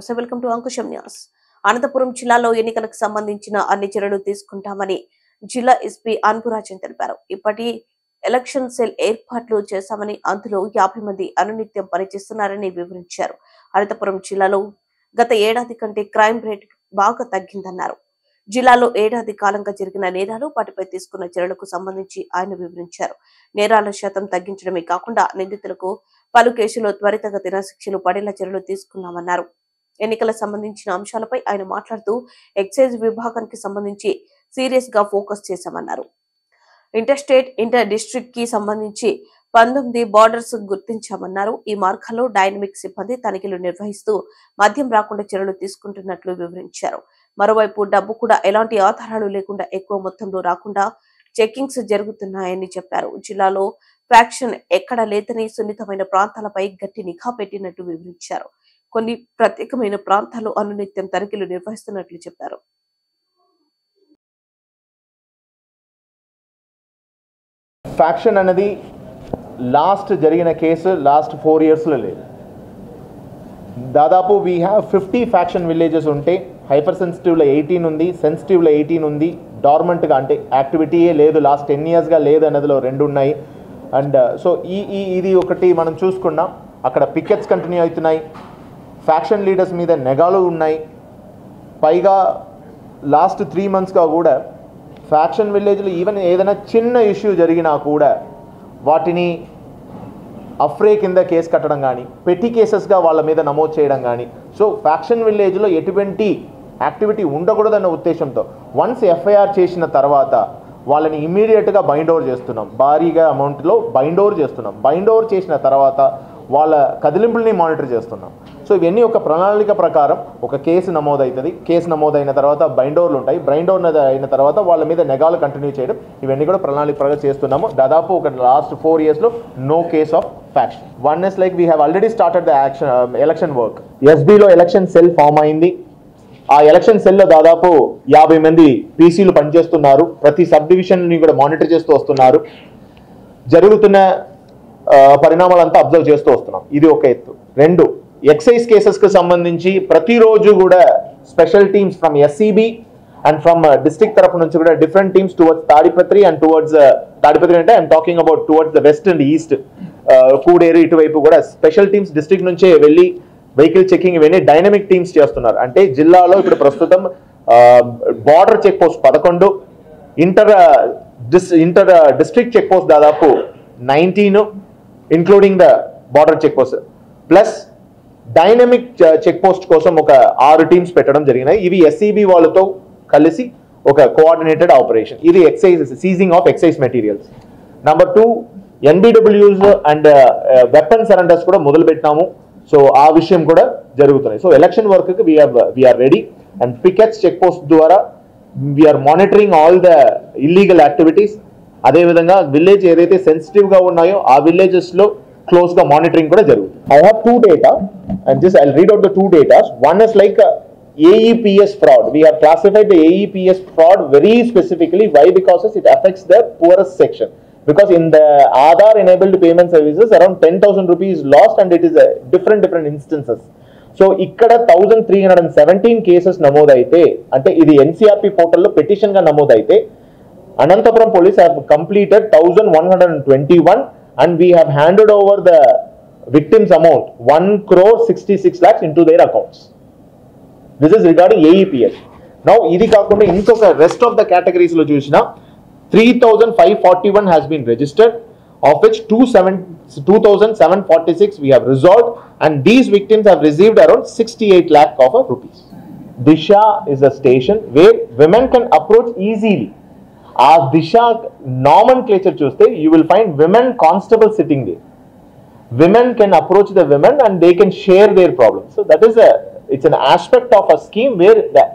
నమస్తే, welcome to Ankusam news. Anantapuram జిల్లాలో ఎన్నికలకు సంబంధించిన అన్ని చర్యలు తీసుకుంటామని జిల్లా ఎస్పీ అన్బురాజన్ తెలిపారు. ఇప్పటి ఎలక్షన్ సెల్ ఏర్పాట్లు చేశామని, అందులో 50 మంది అనునిత్యం పనిచేస్తున్నారని వివరించారు. అనంతపురం జిల్లాలో గత ఏడాది కంటే క్రైమ్ రేట్ బాగా తగ్గిందన్నారు. జిల్లాలో ఏడాది కాలంగా జరిగిన నేరాలు, వాటిపై తీసుకున్న చర్యలకు సంబంధించి ఆయన వివరించారు. నేరాల శాతం తగ్గించడమే కాకుండా నిందితులకు పలు కేసుల్లో త్వరితగతిన శిక్షలు పడేలా చర్యలు తీసుకున్నామన్నారు. ఎన్నికల సంబంధించిన అంశాలపై ఆయన మాట్లాడుతూ ఎక్సైజ్ విభాగానికి సంబంధించి సీరియస్ గా ఫోకస్ చేశామన్నారు. ఇంటర్ స్టేట్, ఇంటర్ డిస్ట్రిక్ట్ కి సంబంధించి 19 బార్డర్స్ గుర్తించామన్నారు. ఈ మార్గాల్లో డైనమిక్ సిబ్బంది తనిఖీలు నిర్వహిస్తూ మద్యం రాకుండా చర్యలు తీసుకుంటున్నట్లు వివరించారు. మరోవైపు డబ్బు కూడా ఎలాంటి ఆధారాలు లేకుండా ఎక్కువ మొత్తంలో రాకుండా చెకింగ్స్ జరుగుతున్నాయని చెప్పారు. జిల్లాలో ఫ్యాక్షన్ ఎక్కడ లేదని సున్నితమైన ప్రాంతాలపై గట్టి నిఘా పెట్టినట్టు వివరించారు. కొన్ని ప్రత్యేకమైన ప్రాంతాల్లో అనునిత్యం తనిఖీలు నిర్వహిస్తున్నట్లు చెప్పారు. ఫ్యాక్షన్ అనేది లాస్ట్ జరిగిన కేసు లాస్ట్ 4 yearsలో లేదు. దాదాపు వీ హ్యావ్ 50 ఫ్యాక్షన్ విలేజెస్ ఉంటే హైపర్ సెన్సిటివ్లో 18 ఉంది, సెన్సిటివ్లో 18 ఉంది, డార్మెంట్గా అంటే యాక్టివిటీయే లేదు, లాస్ట్ 10 yearsగా లేదు అన్నదిలో 2 ఉన్నాయి. అండ్ సో ఇది ఒకటి మనం చూసుకున్నాం. అక్కడ పికెట్స్ కంటిన్యూ అవుతున్నాయి, ఫ్యాక్షన్ లీడర్స్ మీద నెగాలు ఉన్నాయి. పైగా లాస్ట్ 3 monthsగా కూడా ఫ్యాక్షన్ విలేజ్లో ఈవెన్ ఏదైనా చిన్న ఇష్యూ జరిగినా కూడా వాటిని అఫ్రే కింద కేసు కట్టడం కానీ, పెట్టి కేసెస్గా వాళ్ళ మీద నమోదు చేయడం కానీ. సో ఫ్యాక్షన్ విలేజ్లో ఎటువంటి యాక్టివిటీ ఉండకూడదన్న ఉద్దేశంతో వన్స్ ఎఫ్ఐఆర్ చేసిన తర్వాత వాళ్ళని ఇమ్మీడియట్గా బైండ్ ఓవర్ చేస్తున్నాం, భారీగా అమౌంట్లో బైండ్ ఓవర్ చేస్తున్నాం. బైండ్ ఓవర్ చేసిన తర్వాత వాళ్ళ కదిలింపుల్ని మానిటర్ చేస్తున్నాం. సో ఇవన్నీ ఒక ప్రణాళిక ప్రకారం ఒక కేసు నమోదవుతుంది. కేసు నమోదైన తర్వాత బైండ్ ఓవర్లు ఉంటాయి. బైండ్ ఓవర్ అయిన తర్వాత వాళ్ళ మీద నెగాలు కంటిన్యూ చేయడం, ఇవన్నీ కూడా ప్రణాళిక ప్రకారం చేస్తున్నాము. దాదాపు ఒక లాస్ట్ 4 yearsలో no case of faction. One is like we have already started the election work. ఎస్బీలో ఎలక్షన్ సెల్ ఫామ్ అయింది. ఆ ఎలక్షన్ సెల్లో దాదాపు 50 మంది పీసీలు పనిచేస్తున్నారు. ప్రతి సబ్ డివిజన్ని కూడా మానిటర్ చేస్తూ వస్తున్నారు. జరుగుతున్న పరిణామాలంతా అబ్జర్వ్ చేస్తూ వస్తున్నాం. ఇది ఒక ఎత్తు. 2, ఎక్సైజ్ కేసెస్కి సంబంధించి ప్రతిరోజు కూడా special teams from SCB and from district తరఫు నుంచి కూడా different teams towards Tadipatri and towards Tadipatri అంటే I'm talking about towards the west and east, Kuderu ఇటువైపు కూడా స్పెషల్ టీమ్స్ డిస్ట్రిక్ట్ నుంచే వెళ్ళి వెహికల్ చెకింగ్ ఇవన్నీ డైనమిక్ టీమ్స్ చేస్తున్నారు. అంటే జిల్లాలో ఇప్పుడు ప్రస్తుతం border check post 11, inter district check post దాదాపు 19 including the border check post, plus dynamic check post కోసం ఒక 6 టీమ్స్ పెట్టడం జరిగినాయి. ఇవి ఎస్సీబీ వాళ్ళతో కలిసి ఒక కోఆర్డినేటెడ్ ఆపరేషన్. ఇది excise seizing of excise materials. Number 2, NBWs and weapon surrenders కూడా మొదలు పెట్టినాము. సో ఆ విషయం కూడా జరుగుతున్నాయి. సో ఎలక్షన్ వర్క్కి we're ready. And pickets check post ద్వారా we're monitoring all the illegal activities. అదేవిధంగా విలేజ్ ఏదైతే సెన్సిటివ్గా ఉన్నాయో ఆ విలేజెస్లో క్లోజ్గా మానిటరింగ్ కూడా జరుగుతుంది. I have 2 data and just I'll read out the 2 data. One is like AEPS fraud. We have classified the AEPS fraud very specifically. Why? Because it affects the poorest section. Because in the Aadhaar enabled payment services around 10,000 rupees lost and it is different instances. So ఇక్కడ 1317 cases నమోదైతే, అంటే ఇది NCRP పోర్టల్లో పెటిషన్గా నమోదైతే Anantapuram police have completed 1121 and we have handed over the victims amount 1,66 lakhs into their accounts. This is regarding AEPS. Now ఇది కాకుండా ఇంకొక rest of the categories లో చూసినా 3,541 has been registered, of which 2,746 we have resolved, and these victims have received around 68 lakh of rupees. Disha is a station where women can approach easily. ఆ దిశ నామన్క్లేచర్ చూస్తే you will find women constable sitting there. Women can approach the women and they can share their problems. So that is it's an aspect of a scheme where the